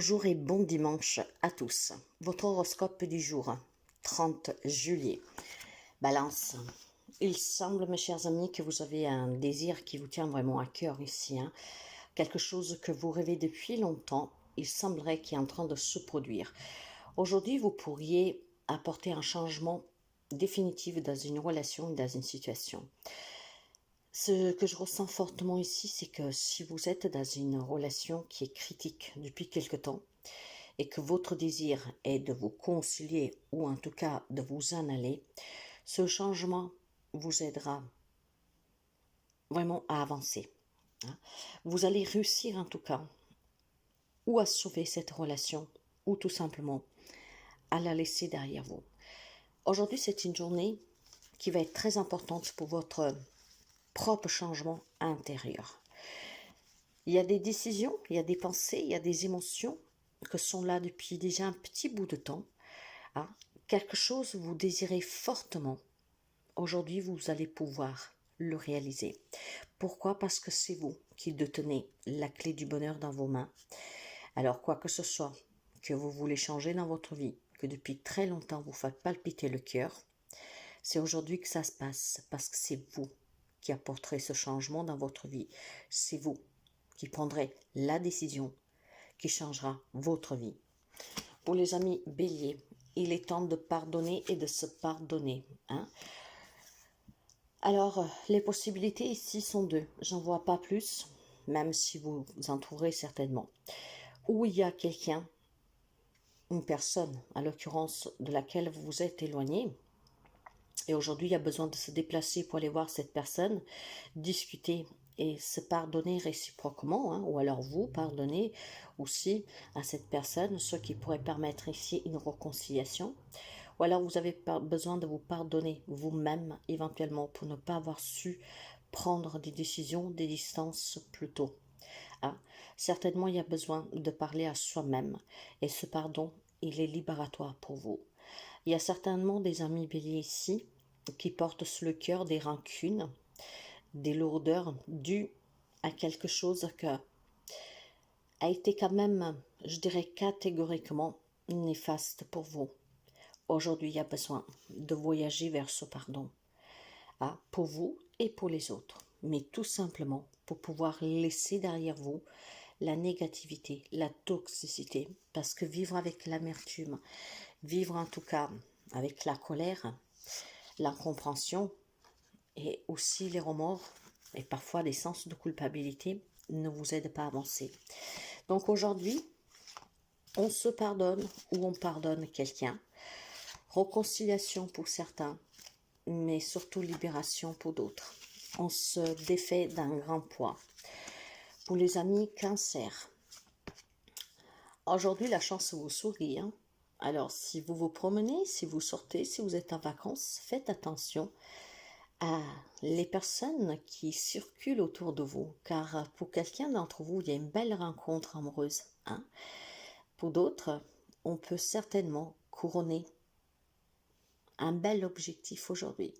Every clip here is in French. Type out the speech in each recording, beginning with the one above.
Bonjour et bon dimanche à tous. Votre horoscope du jour, 30 juillet. Balance. Il semble, mes chers amis, que vous avez un désir qui vous tient vraiment à cœur ici. Quelque chose que vous rêvez depuis longtemps. Il semblerait qu'il est en train de se produire. Aujourd'hui, vous pourriez apporter un changement définitif dans une relation, dans une situation. Ce que je ressens fortement ici, c'est que si vous êtes dans une relation qui est critique depuis quelque temps et que votre désir est de vous concilier ou en tout cas de vous en aller, ce changement vous aidera vraiment à avancer. Vous allez réussir en tout cas ou à sauver cette relation ou tout simplement à la laisser derrière vous. Aujourd'hui, c'est une journée qui va être très importante pour votre propre changement intérieur. Il y a des décisions, il y a des pensées, il y a des émotions que sont là depuis déjà un petit bout de temps. Quelque chose vous désirez fortement. Aujourd'hui, vous allez pouvoir le réaliser. Pourquoi? Parce que c'est vous qui détenez la clé du bonheur dans vos mains. Alors, quoi que ce soit que vous voulez changer dans votre vie, que depuis très longtemps vous faites palpiter le cœur, c'est aujourd'hui que ça se passe parce que c'est vous qui apporterez ce changement dans votre vie. C'est vous qui prendrez la décision qui changera votre vie. Pour les amis béliers, il est temps de pardonner et de se pardonner. Alors, les possibilités ici sont deux. J'en vois pas plus, même si vous en trouverez certainement. Ou il y a quelqu'un, une personne, à l'occurrence de laquelle vous vous êtes éloigné, et aujourd'hui il y a besoin de se déplacer pour aller voir cette personne, discuter et se pardonner réciproquement, ou alors vous pardonnez aussi à cette personne, ce qui pourrait permettre ici une réconciliation. Ou alors vous avez besoin de vous pardonner vous-même éventuellement pour ne pas avoir su prendre des décisions, des distances plus tôt. Certainement, il y a besoin de parler à soi-même et ce pardon, il est libératoire pour vous. Il y a certainement des amis béliers ici qui portent sur le cœur des rancunes, des lourdeurs dues à quelque chose que a été quand même, je dirais catégoriquement néfaste pour vous. Aujourd'hui, il y a besoin de voyager vers ce pardon, pour vous et pour les autres, mais tout simplement pour pouvoir laisser derrière vous la négativité, la toxicité, parce que vivre avec l'amertume, vivre en tout cas avec la colère, l'incompréhension et aussi les remords et parfois des sens de culpabilité ne vous aident pas à avancer. Donc aujourd'hui, on se pardonne ou on pardonne quelqu'un. Réconciliation pour certains, mais surtout libération pour d'autres. On se défait d'un grand poids. Pour les amis cancer, aujourd'hui la chance vous sourit. Alors si vous vous promenez, si vous sortez, si vous êtes en vacances, faites attention à les personnes qui circulent autour de vous, car pour quelqu'un d'entre vous, il y a une belle rencontre amoureuse. Pour d'autres, on peut certainement couronner un bel objectif aujourd'hui.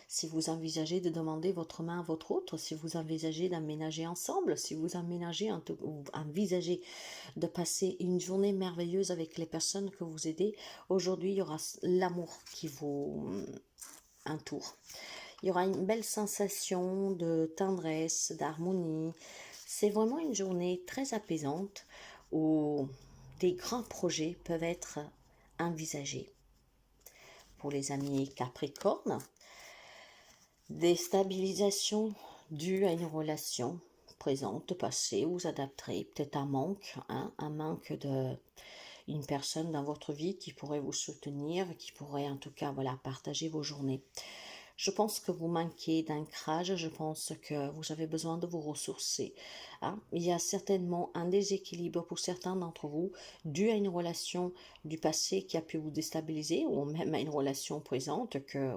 Si vous envisagez de demander votre main à votre autre, si vous envisagez d'aménager ensemble, si vous envisagez de passer une journée merveilleuse avec les personnes que vous aidez, aujourd'hui il y aura l'amour qui vous entoure. Il y aura une belle sensation de tendresse, d'harmonie. C'est vraiment une journée très apaisante où des grands projets peuvent être envisagés. Pour les amis Capricorne, déstabilisation due à une relation présente, passée, vous adapterez, peut-être un manque de une personne dans votre vie qui pourrait vous soutenir, qui pourrait en tout cas partager vos journées. Je pense que vous manquez d'ancrage, je pense que vous avez besoin de vous ressourcer. Il y a certainement un déséquilibre pour certains d'entre vous dû à une relation du passé qui a pu vous déstabiliser ou même à une relation présente que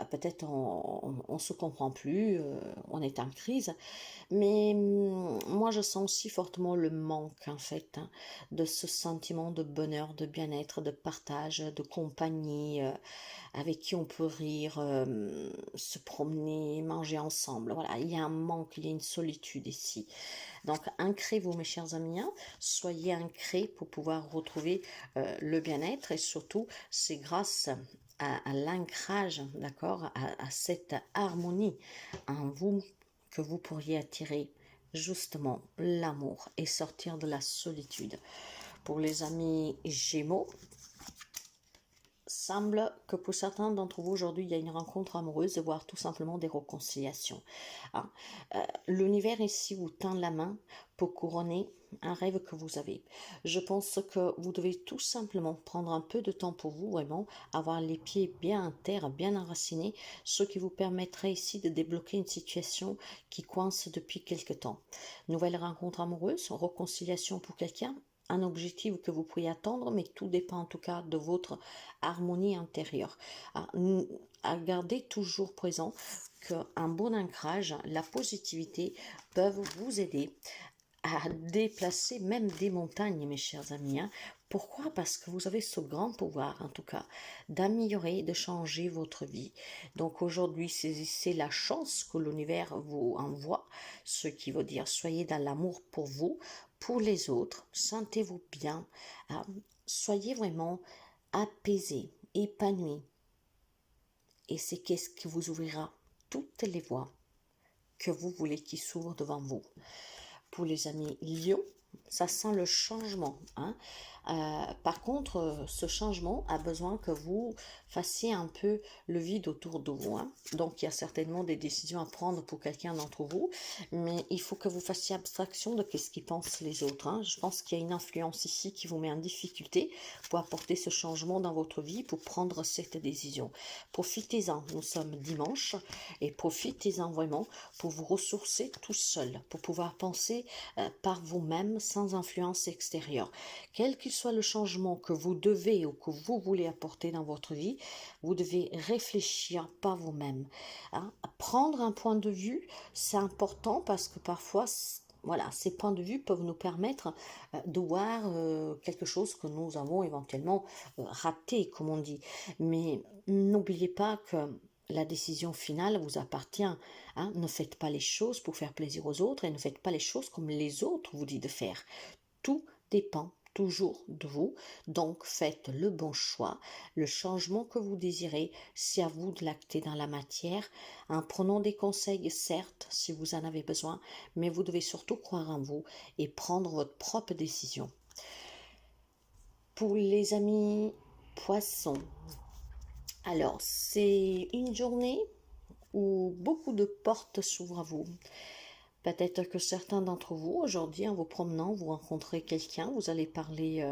peut-être on se comprend plus, on est en crise. Mais moi, je sens aussi fortement le manque, en fait, hein, de ce sentiment de bonheur, de bien-être, de partage, de compagnie, avec qui on peut rire, se promener, manger ensemble. Voilà, il y a un manque, il y a une solitude ici. Donc, ancrez-vous, mes chers amis, hein, soyez ancrés pour pouvoir retrouver le bien-être et surtout, c'est grâce à l'ancrage, d'accord, à cette harmonie en vous que vous pourriez attirer justement l'amour et sortir de la solitude. Pour les amis Gémeaux, semble que pour certains d'entre vous aujourd'hui, il y a une rencontre amoureuse, voire tout simplement des réconciliations. Hein. L'univers ici vous tend la main pour couronner un rêve que vous avez. Je pense que vous devez tout simplement prendre un peu de temps pour vous, vraiment, avoir les pieds bien à terre, bien enracinés, ce qui vous permettrait ici de débloquer une situation qui coince depuis quelque temps. Nouvelle rencontre amoureuse, réconciliation pour quelqu'un, un objectif que vous pourriez attendre, mais tout dépend en tout cas de votre harmonie intérieure. À garder toujours présent qu'un bon ancrage, la positivité peuvent vous aider à déplacer même des montagnes, mes chers amis. Hein. Pourquoi? Parce que vous avez ce grand pouvoir, en tout cas, d'améliorer, de changer votre vie. Donc aujourd'hui, saisissez la chance que l'univers vous envoie, ce qui veut dire soyez dans l'amour pour vous, pour les autres, sentez-vous bien, soyez vraiment apaisé, épanoui. Et c'est qu'est-ce qui vous ouvrira toutes les voies que vous voulez qui s'ouvrent devant vous. Pour les amis Lion, ça sent le changement. Hein. Par contre, ce changement a besoin que vous fassiez un peu le vide autour de vous. Hein. Donc, il y a certainement des décisions à prendre pour quelqu'un d'entre vous, mais il faut que vous fassiez abstraction de ce qu'ils pensent les autres. Hein. Je pense qu'il y a une influence ici qui vous met en difficulté pour apporter ce changement dans votre vie, pour prendre cette décision. Profitez-en, nous sommes dimanche, et profitez-en vraiment pour vous ressourcer tout seul, pour pouvoir penser par vous-même sans influence extérieure. Quel qu'il soit le changement que vous devez ou que vous voulez apporter dans votre vie, vous devez réfléchir par vous-même. Hein. Prendre un point de vue, c'est important parce que parfois, voilà, ces points de vue peuvent nous permettre de voir quelque chose que nous avons éventuellement raté, comme on dit. Mais n'oubliez pas que la décision finale vous appartient. Hein. Ne faites pas les choses pour faire plaisir aux autres et ne faites pas les choses comme les autres vous disent de faire. Tout dépend toujours de vous, donc faites le bon choix. Le changement que vous désirez, c'est à vous de l'acter dans la matière, en prenant des conseils, certes, si vous en avez besoin, mais vous devez surtout croire en vous et prendre votre propre décision. Pour les amis poissons, alors c'est une journée où beaucoup de portes s'ouvrent à vous. Peut-être que certains d'entre vous, aujourd'hui, en vous promenant, vous rencontrez quelqu'un, vous allez parler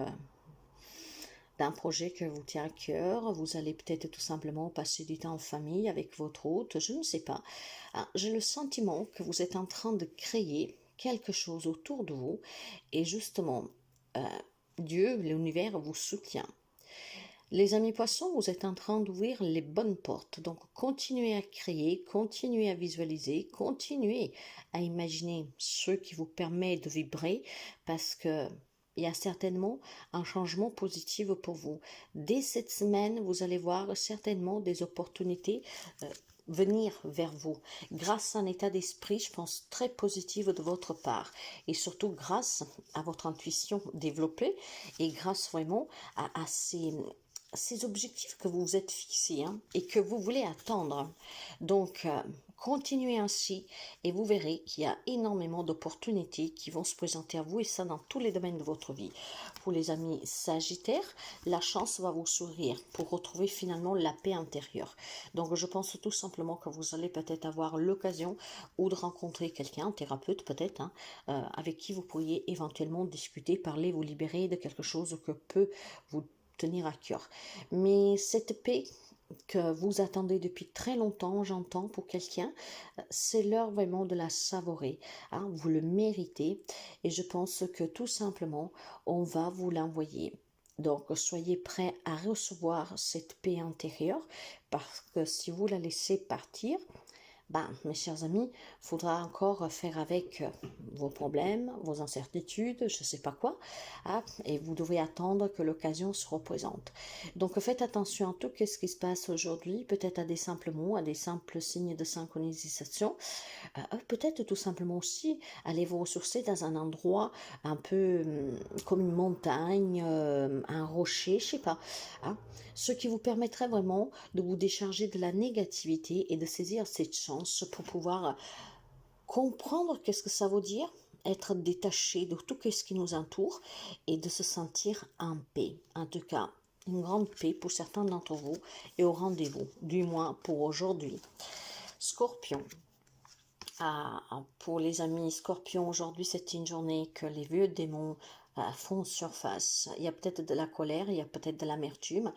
d'un projet que vous tient à cœur, vous allez peut-être tout simplement passer du temps en famille avec votre hôte, je ne sais pas. J'ai le sentiment que vous êtes en train de créer quelque chose autour de vous et justement, Dieu, l'univers vous soutient. Les amis poissons, vous êtes en train d'ouvrir les bonnes portes. Donc, continuez à créer, continuez à visualiser, continuez à imaginer ce qui vous permet de vibrer parce que il y a certainement un changement positif pour vous. Dès cette semaine, vous allez voir certainement des opportunités venir vers vous grâce à un état d'esprit, je pense, très positif de votre part et surtout grâce à votre intuition développée et grâce vraiment à ces objectifs que vous vous êtes fixés hein, et que vous voulez atteindre. Donc, continuez ainsi et vous verrez qu'il y a énormément d'opportunités qui vont se présenter à vous et ça dans tous les domaines de votre vie. Pour les amis Sagittaires, la chance va vous sourire pour retrouver finalement la paix intérieure. Donc, je pense tout simplement que vous allez peut-être avoir l'occasion ou de rencontrer quelqu'un, un thérapeute peut-être, hein, avec qui vous pourriez éventuellement discuter, parler, vous libérer de quelque chose que peut vous tenir à cœur. Mais cette paix que vous attendez depuis très longtemps, j'entends, pour quelqu'un, c'est l'heure vraiment de la savourer. Hein, vous le méritez et je pense que tout simplement, on va vous l'envoyer. Donc, soyez prêts à recevoir cette paix intérieure parce que si vous la laissez partir, ben, mes chers amis, il faudra encore faire avec vos problèmes, vos incertitudes, je ne sais pas quoi, hein, et vous devez attendre que l'occasion se représente. Donc faites attention à tout ce qui se passe aujourd'hui, peut-être à des simples mots, à des simples signes de synchronisation, peut-être tout simplement aussi aller vous ressourcer dans un endroit un peu comme une montagne, un rocher, je sais pas, hein, ce qui vous permettrait vraiment de vous décharger de la négativité et de saisir cette chance pour pouvoir comprendre qu'est-ce que ça veut dire être détaché de tout ce qui nous entoure et de se sentir en paix. En tout cas, une grande paix pour certains d'entre vous et au rendez-vous, du moins pour aujourd'hui. Scorpion. Pour les amis Scorpion, aujourd'hui c'est une journée que les vieux démons font surface. Il y a peut-être de la colère, il y a peut-être de l'amertume,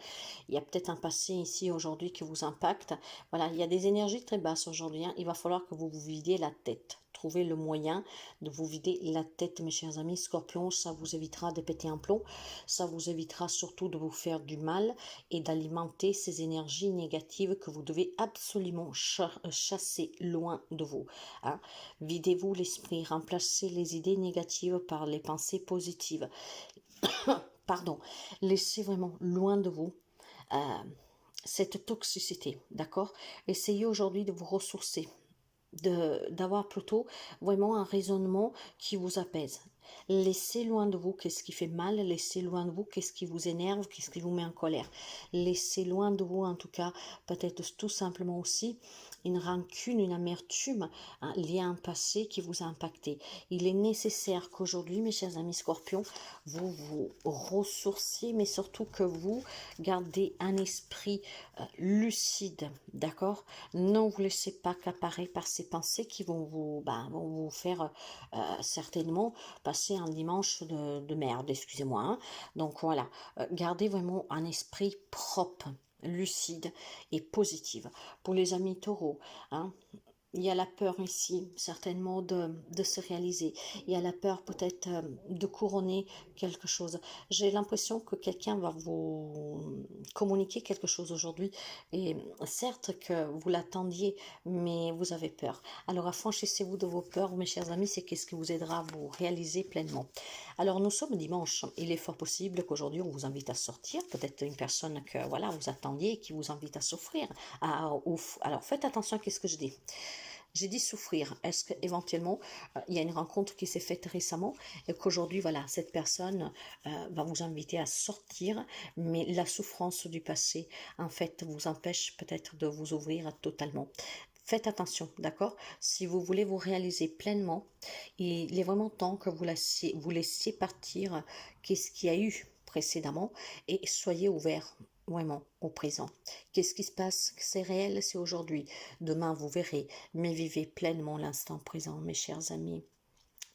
il y a peut-être un passé ici aujourd'hui qui vous impacte. Voilà, il y a des énergies très basses aujourd'hui, hein. Il va falloir que vous vous vidiez la tête. Trouvez le moyen de vous vider la tête, mes chers amis Scorpions. Ça vous évitera de péter un plomb. Ça vous évitera surtout de vous faire du mal et d'alimenter ces énergies négatives que vous devez absolument chasser loin de vous. Hein. Videz-vous l'esprit. Remplacez les idées négatives par les pensées positives. Pardon. Laissez vraiment loin de vous cette toxicité. D'accord? Essayez aujourd'hui de vous ressourcer, d'avoir plutôt vraiment un raisonnement qui vous apaise. Laissez loin de vous qu'est-ce qui fait mal, laissez loin de vous qu'est-ce qui vous énerve, qu'est-ce qui vous met en colère. Laissez loin de vous en tout cas peut-être tout simplement aussi une rancune, une amertume liée à un passé qui vous a impacté. Il est nécessaire qu'aujourd'hui, mes chers amis Scorpions, vous vous ressourciez, mais surtout que vous gardez un esprit lucide, d'accord? Ne vous laissez pas accaparer par ces pensées qui vont vous faire certainement passer un dimanche de merde, excusez-moi. Hein. Donc voilà, gardez vraiment un esprit propre, lucide et positive. Pour les amis taureaux, hein, il y a la peur ici, certainement, de se réaliser. Il y a la peur peut-être de couronner quelque chose. J'ai l'impression que quelqu'un va vous communiquer quelque chose aujourd'hui. Et certes que vous l'attendiez, mais vous avez peur. Alors affranchissez-vous de vos peurs, mes chers amis, c'est ce qui vous aidera à vous réaliser pleinement. Alors nous sommes dimanche. Il est fort possible qu'aujourd'hui on vous invite à sortir. Peut-être une personne que voilà vous attendiez et qui vous invite à s'offrir. Alors faites attention à ce que je dis. J'ai dit souffrir. Est-ce qu'éventuellement, il y a une rencontre qui s'est faite récemment et qu'aujourd'hui, voilà, cette personne va vous inviter à sortir, mais la souffrance du passé, en fait, vous empêche peut-être de vous ouvrir totalement. Faites attention, d'accord? Si vous voulez vous réaliser pleinement, il est vraiment temps que vous laissiez partir qu'est-ce qu'il y a eu précédemment et soyez ouverts vraiment au présent. Qu'est-ce qui se passe? C'est réel, c'est aujourd'hui. Demain, vous verrez, mais vivez pleinement l'instant présent, mes chers amis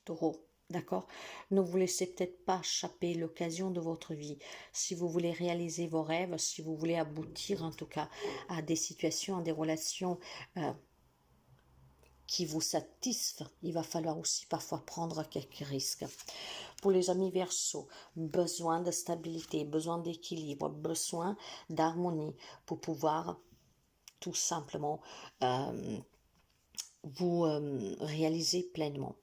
taureaux. D'accord? Ne vous laissez peut-être pas échapper l'occasion de votre vie. Si vous voulez réaliser vos rêves, si vous voulez aboutir en tout cas à des situations, à des relations qui vous satisfont, il va falloir aussi parfois prendre quelques risques. Pour les amis Verseaux, besoin de stabilité, besoin d'équilibre, besoin d'harmonie pour pouvoir tout simplement vous réaliser pleinement.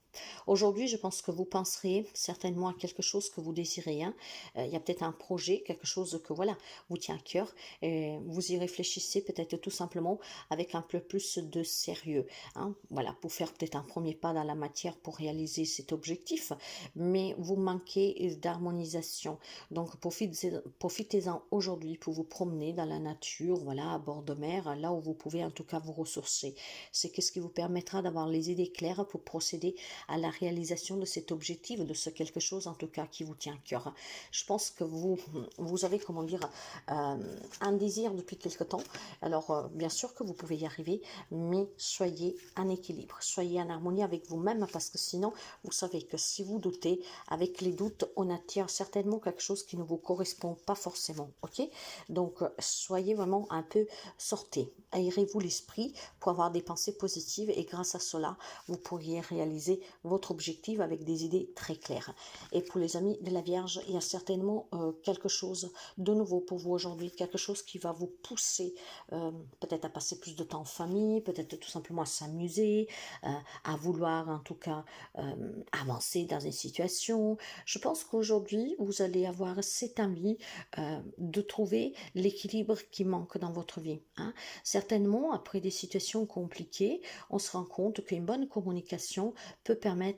Aujourd'hui, je pense que vous penserez certainement à quelque chose que vous désirez. Hein. Il y a peut-être un projet, quelque chose que voilà vous tient à cœur. Et vous y réfléchissez peut-être tout simplement avec un peu plus de sérieux. Hein. Voilà, pour faire peut-être un premier pas dans la matière pour réaliser cet objectif. Mais vous manquez d'harmonisation. Donc profitez-en aujourd'hui pour vous promener dans la nature, voilà, à bord de mer, là où vous pouvez en tout cas vous ressourcer. C'est ce qui vous permettra d'avoir les idées claires pour procéder à la réalisation de cet objectif, de ce quelque chose en tout cas qui vous tient à cœur. Je pense que vous avez, comment dire, un désir depuis quelque temps. Alors, bien sûr que vous pouvez y arriver, mais soyez en équilibre, soyez en harmonie avec vous-même, parce que sinon, vous savez que si vous doutez, avec les doutes, on attire certainement quelque chose qui ne vous correspond pas forcément, ok? Donc, soyez vraiment un peu, sortez, aérez-vous l'esprit pour avoir des pensées positives, et grâce à cela, vous pourriez réaliser votre votre objectif avec des idées très claires. Et pour les amis de la Vierge, il y a certainement quelque chose de nouveau pour vous aujourd'hui, quelque chose qui va vous pousser peut-être à passer plus de temps en famille, peut-être tout simplement à s'amuser, à vouloir en tout cas avancer dans une situation. Je pense qu'aujourd'hui, vous allez avoir cette envie de trouver l'équilibre qui manque dans votre vie. Hein. Certainement, après des situations compliquées, on se rend compte qu'une bonne communication peut permettre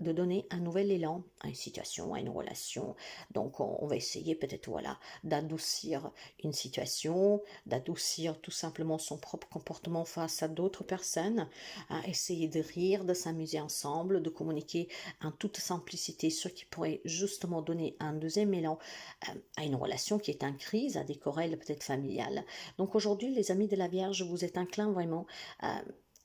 de donner un nouvel élan à une situation, à une relation. Donc, on va essayer peut-être voilà, d'adoucir une situation, d'adoucir tout simplement son propre comportement face à d'autres personnes, à essayer de rire, de s'amuser ensemble, de communiquer en toute simplicité, ce qui pourrait justement donner un deuxième élan à une relation qui est en crise, à des querelles peut-être familiales. Donc aujourd'hui, les amis de la Vierge, vous êtes inclins vraiment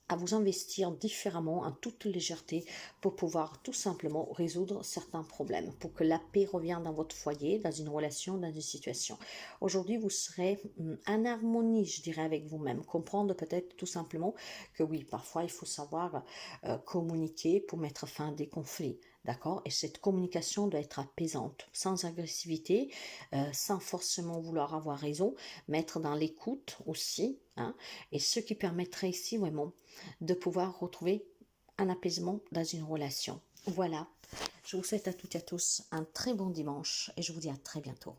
à vous investir différemment, en toute légèreté, pour pouvoir tout simplement résoudre certains problèmes, pour que la paix revienne dans votre foyer, dans une relation, dans une situation. Aujourd'hui, vous serez en harmonie, je dirais, avec vous-même. Comprendre peut-être tout simplement que oui, parfois, il faut savoir communiquer pour mettre fin à des conflits. D'accord? Et cette communication doit être apaisante, sans agressivité, sans forcément vouloir avoir raison, mettre dans l'écoute aussi, hein, et ce qui permettrait ici vraiment de pouvoir retrouver un apaisement dans une relation. Voilà, je vous souhaite à toutes et à tous un très bon dimanche et je vous dis à très bientôt.